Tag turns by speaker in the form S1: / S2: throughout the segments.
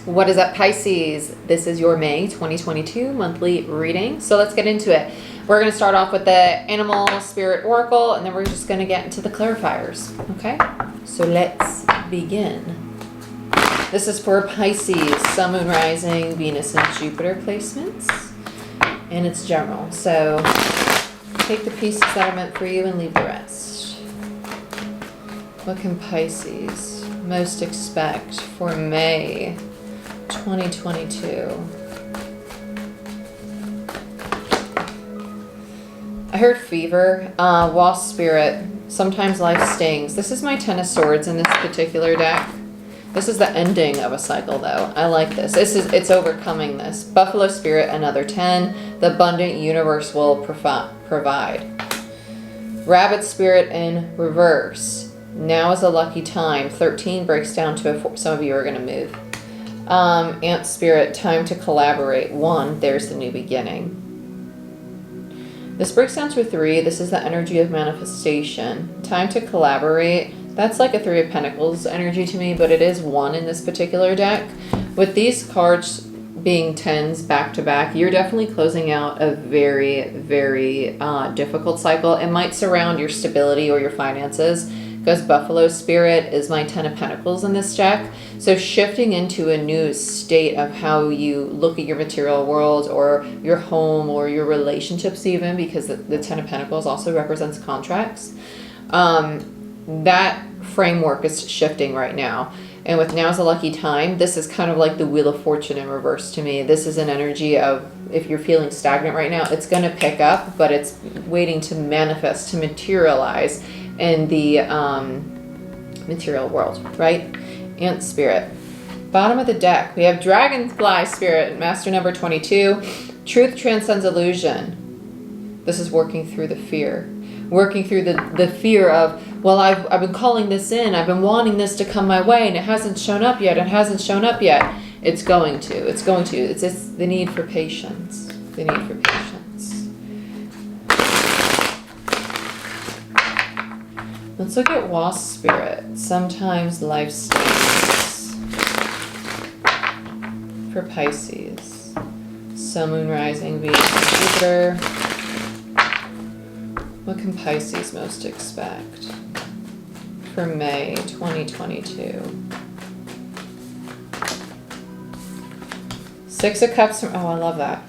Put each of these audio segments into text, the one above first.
S1: What is up, Pisces? This is your May 2022 monthly reading. So let's get into it. We're going to start off with the Animal Spirit Oracle, and then we're just going to get into the clarifiers. Okay? So let's begin. This is for Pisces, Sun, Moon, Rising, Venus, and Jupiter placements. And it's general. So take the pieces that are meant for you and leave the rest. What can Pisces most expect for May 2022? I heard fever, wasp spirit, sometimes life stings. This is my Ten of Swords in this particular deck. This is the ending of a cycle though. I like this. It's overcoming this. Buffalo spirit, another 10. The abundant universe will provide. Rabbit spirit in reverse. Now is a lucky time. 13 breaks down to a 4. Some of you are going to move. Ant spirit, time to collaborate. 1, there's the new beginning. This breaks down to a 3. This is the energy of manifestation. Time to collaborate. That's like a 3 of Pentacles energy to me, but it is 1 in this particular deck. With these cards being 10s back to back, you're definitely closing out a very, very difficult cycle. It might surround your stability or your finances, because Buffalo Spirit is my 10 of Pentacles in this deck. So shifting into a new state of how you look at your material world or your home or your relationships even, because the 10 of Pentacles also represents contracts. That framework is shifting right now. And with now's a lucky time, this is kind of like the Wheel of Fortune in reverse to me. This is an energy of, if you're feeling stagnant right now, it's going to pick up, but it's waiting to manifest, to materialize in the material world, right? Ant spirit. Bottom of the deck, we have Dragonfly spirit, master number 22. Truth transcends illusion. This is working through the fear. Working through the fear of, well, I've been calling this in. I've been wanting this to come my way, and it hasn't shown up yet. It hasn't shown up yet. It's going to. It's going to. It's the need for patience. The need for patience. Let's look at Wasp spirit. Sometimes life stings. For Pisces. Sun, Moon, Rising, Venus, and Jupiter. What can Pisces most expect for May 2022? 6 of Cups. Oh, I love that.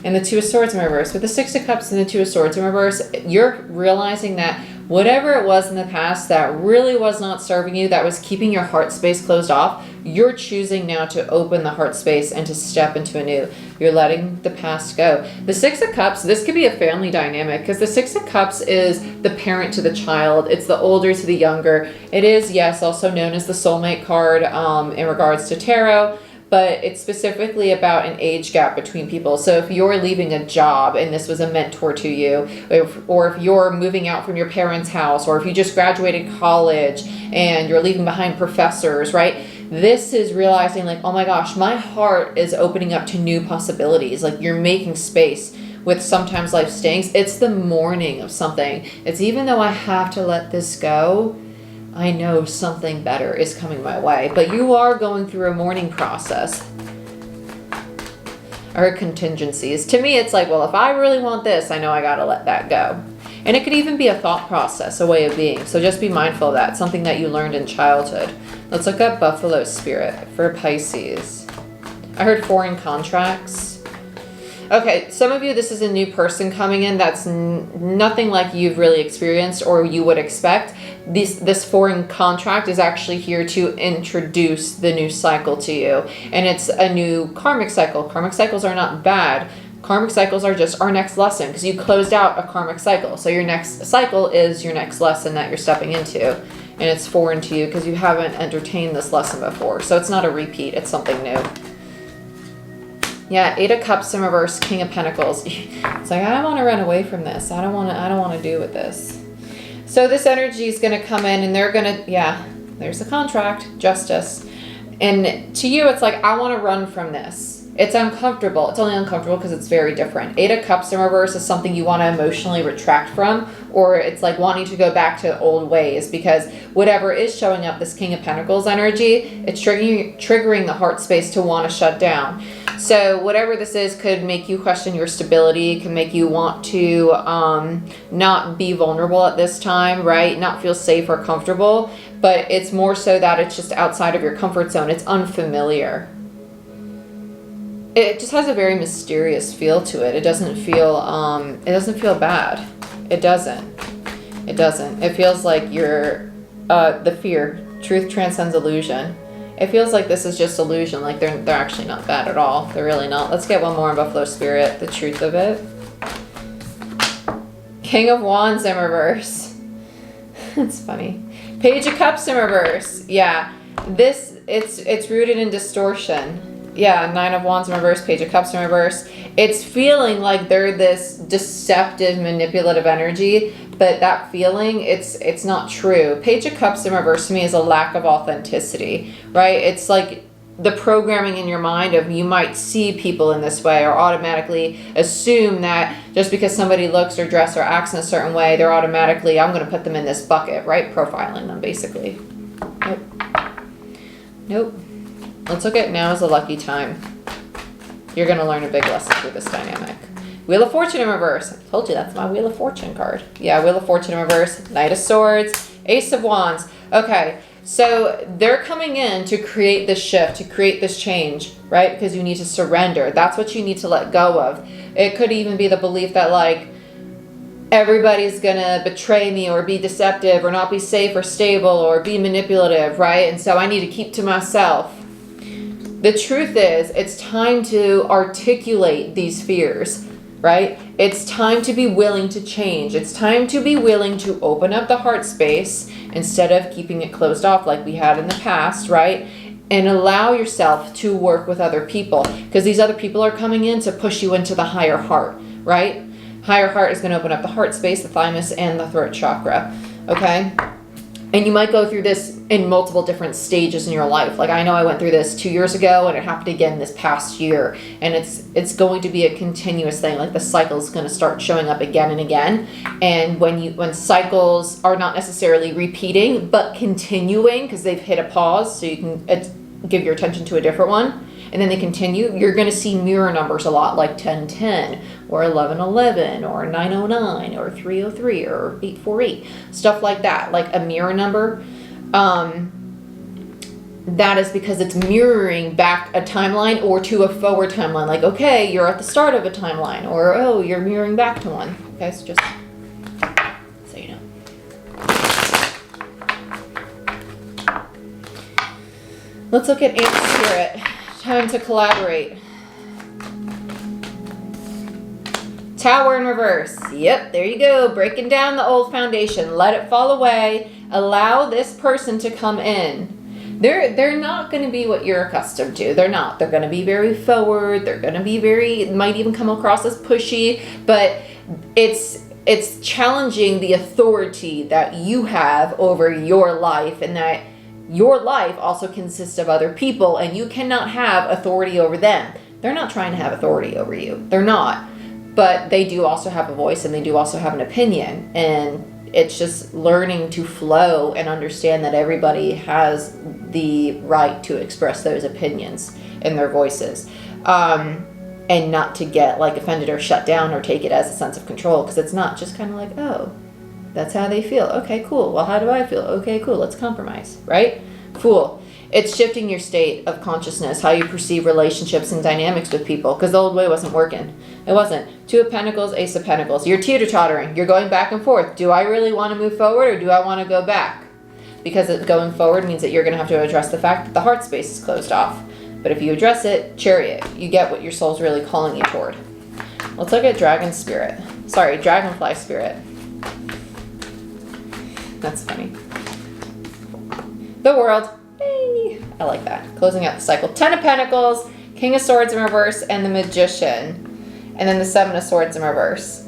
S1: And the 2 of Swords in reverse. With the 6 of Cups and the 2 of Swords in reverse, you're realizing that whatever it was in the past that really was not serving you, that was keeping your heart space closed off, you're choosing now to open the heart space and to step into a new. You're letting the past go. The 6 of Cups, this could be a family dynamic, because the 6 of Cups is the parent to the child. It's the older to the younger. It is, yes, also known as the soulmate card in regards to tarot. But it's specifically about an age gap between people. So if you're leaving a job and this was a mentor to you, or if you're moving out from your parents' house, or if you just graduated college and you're leaving behind professors, right? This is realizing like, oh my gosh, my heart is opening up to new possibilities. Like you're making space. With sometimes life stings, it's the mourning of something. It's even though I have to let this go, I know something better is coming my way. But you are going through a mourning process. Or contingencies. To me, it's like, well, if I really want this, I know I got to let that go. And it could even be a thought process, a way of being. So just be mindful of that. Something that you learned in childhood. Let's look at Buffalo spirit for Pisces. I heard foreign contracts. Okay, some of you, this is a new person coming in that's nothing like you've really experienced or you would expect. This foreign contract is actually here to introduce the new cycle to you. And it's a new karmic cycle. Karmic cycles are not bad. Karmic cycles are just our next lesson, because you closed out a karmic cycle. So your next cycle is your next lesson that you're stepping into. And it's foreign to you because you haven't entertained this lesson before. So it's not a repeat, it's something new. Yeah, 8 of Cups in reverse, King of Pentacles. It's like, I don't want to run away from this. I don't want to do with this. So this energy is going to come in and they're going to, yeah, there's the contract, justice. And to you, it's like, I want to run from this. It's uncomfortable. It's only uncomfortable because it's very different. Eight of Cups in reverse is something you want to emotionally retract from, or it's like wanting to go back to old ways, because whatever is showing up, this King of Pentacles energy, it's triggering the heart space to want to shut down. So whatever this is could make you question your stability, can make you want to not be vulnerable at this time, right? Not feel safe or comfortable, but it's more so that it's just outside of your comfort zone. It's unfamiliar. It just has a very mysterious feel to it. It doesn't feel bad. It doesn't. It feels like you're, the fear, truth transcends illusion. It feels like this is just illusion, like they're actually not bad at all. They're really not. Let's get one more in Buffalo Spirit, the truth of it. King of Wands in reverse. It's funny. Page of Cups in reverse. Yeah, it's rooted in distortion. Yeah, Nine of Wands in reverse, Page of Cups in reverse. It's feeling like they're this deceptive, manipulative energy, but that feeling, it's not true. Page of Cups in reverse to me is a lack of authenticity, right? It's like the programming in your mind of you might see people in this way or automatically assume that just because somebody looks or dress or acts in a certain way, they're automatically, I'm going to put them in this bucket, right? Profiling them, basically. Nope. Let's look at now as a lucky time. You're going to learn a big lesson through this dynamic. Wheel of Fortune in reverse. I told you that's my Wheel of Fortune card. Yeah, Wheel of Fortune in reverse. Knight of Swords. Ace of Wands. Okay, so they're coming in to create this shift, to create this change, right? Because you need to surrender. That's what you need to let go of. It could even be the belief that, like, everybody's gonna betray me or be deceptive or not be safe or stable or be manipulative, right? And so I need to keep to myself. The truth is, it's time to articulate these fears, right? It's time to be willing to change. It's time to be willing to open up the heart space instead of keeping it closed off like we had in the past, right? And allow yourself to work with other people, because these other people are coming in to push you into the higher heart, right? Higher heart is going to open up the heart space, the thymus, and the throat chakra, okay? And you might go through this in multiple different stages in your life. Like, I know I went through this 2 years ago, and it happened again this past year. And it's going to be a continuous thing. Like, the cycle is going to start showing up again and again. And when cycles are not necessarily repeating, but continuing, because they've hit a pause, so you can give your attention to a different one, and then they continue, you're going to see mirror numbers a lot, like 1010 or 1111 or 909 or 303 or 848, stuff like that, like a mirror number. That is because it's mirroring back a timeline or to a forward timeline. Like, okay, you're at the start of a timeline, or, oh, you're mirroring back to one. Okay, so just so you know. Let's look at Ant Spirit. Time to collaborate. Tower in reverse. Yep, there you go. Breaking down the old foundation. Let it fall away. Allow this person to come in. They're not going to be what you're accustomed to. They're not. They're going to be very forward. They're going to be might even come across as pushy, but it's challenging the authority that you have over your life, and that your life also consists of other people, and you cannot have authority over them. They're not trying to have authority over you. They're not. But they do also have a voice, and they do also have an opinion. And it's just learning to flow and understand that everybody has the right to express those opinions and their voices. And not to get like offended or shut down or take it as a sense of control, because it's not. Just kind of like, oh, that's how they feel. Okay, cool. Well, how do I feel? Okay, cool. Let's compromise, right? Cool. It's shifting your state of consciousness, how you perceive relationships and dynamics with people, because the old way wasn't working. It wasn't. Two of Pentacles, Ace of Pentacles. You're teeter-tottering. You're going back and forth. Do I really want to move forward, or do I want to go back? Because going forward means that you're going to have to address the fact that the heart space is closed off. But if you address it, Chariot, you get what your soul's really calling you toward. Let's look at Dragon Spirit. Sorry, Dragonfly Spirit. That's funny. The World. Hey, I like that. Closing out the cycle. Ten of Pentacles, King of Swords in reverse, and the Magician. And then the Seven of Swords in reverse.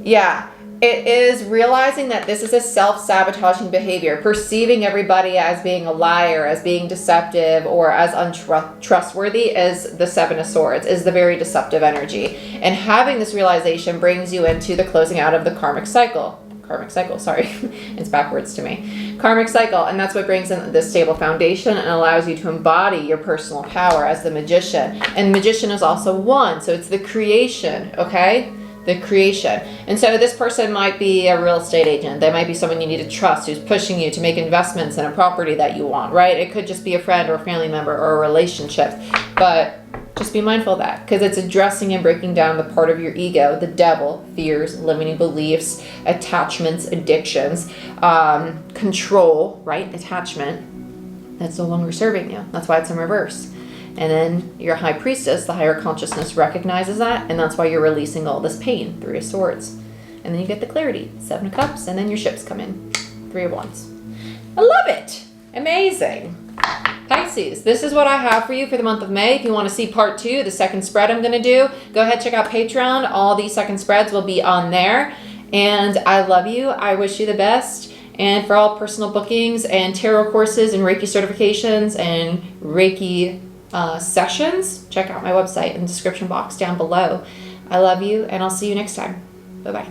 S1: Yeah, It is realizing that this is a self-sabotaging behavior, perceiving everybody as being a liar, as being deceptive, or as untrustworthy is the Seven of Swords, is the very deceptive energy. And having this realization brings you into the closing out of the karmic cycle. Sorry, it's backwards to me. Karmic cycle, and that's what brings in this stable foundation and allows you to embody your personal power as the magician. And magician is also one, so it's the creation, okay? The creation. And so this person might be a real estate agent. They might be someone you need to trust who's pushing you to make investments in a property that you want, right? It could just be a friend or a family member or a relationship. But just be mindful of that, because it's addressing and breaking down the part of your ego, the devil, fears, limiting beliefs, attachments, addictions, control, right? Attachment that's no longer serving you. That's why it's in reverse. And then your high priestess, the higher consciousness, recognizes that, and that's why you're releasing all this pain. Three of Swords. And then you get the clarity, Seven of Cups, and then your ships come in. Three of Wands. I love it. Amazing. Pisces, this is what I have for you for the month of May. If you want to see part 2, the second spread I'm going to do, go ahead, check out Patreon. All these second spreads will be on there. And I love you. I wish you the best. And for all personal bookings and tarot courses and Reiki certifications and Reiki sessions, check out my website in the description box down below. I love you, and I'll see you next time. Bye-bye.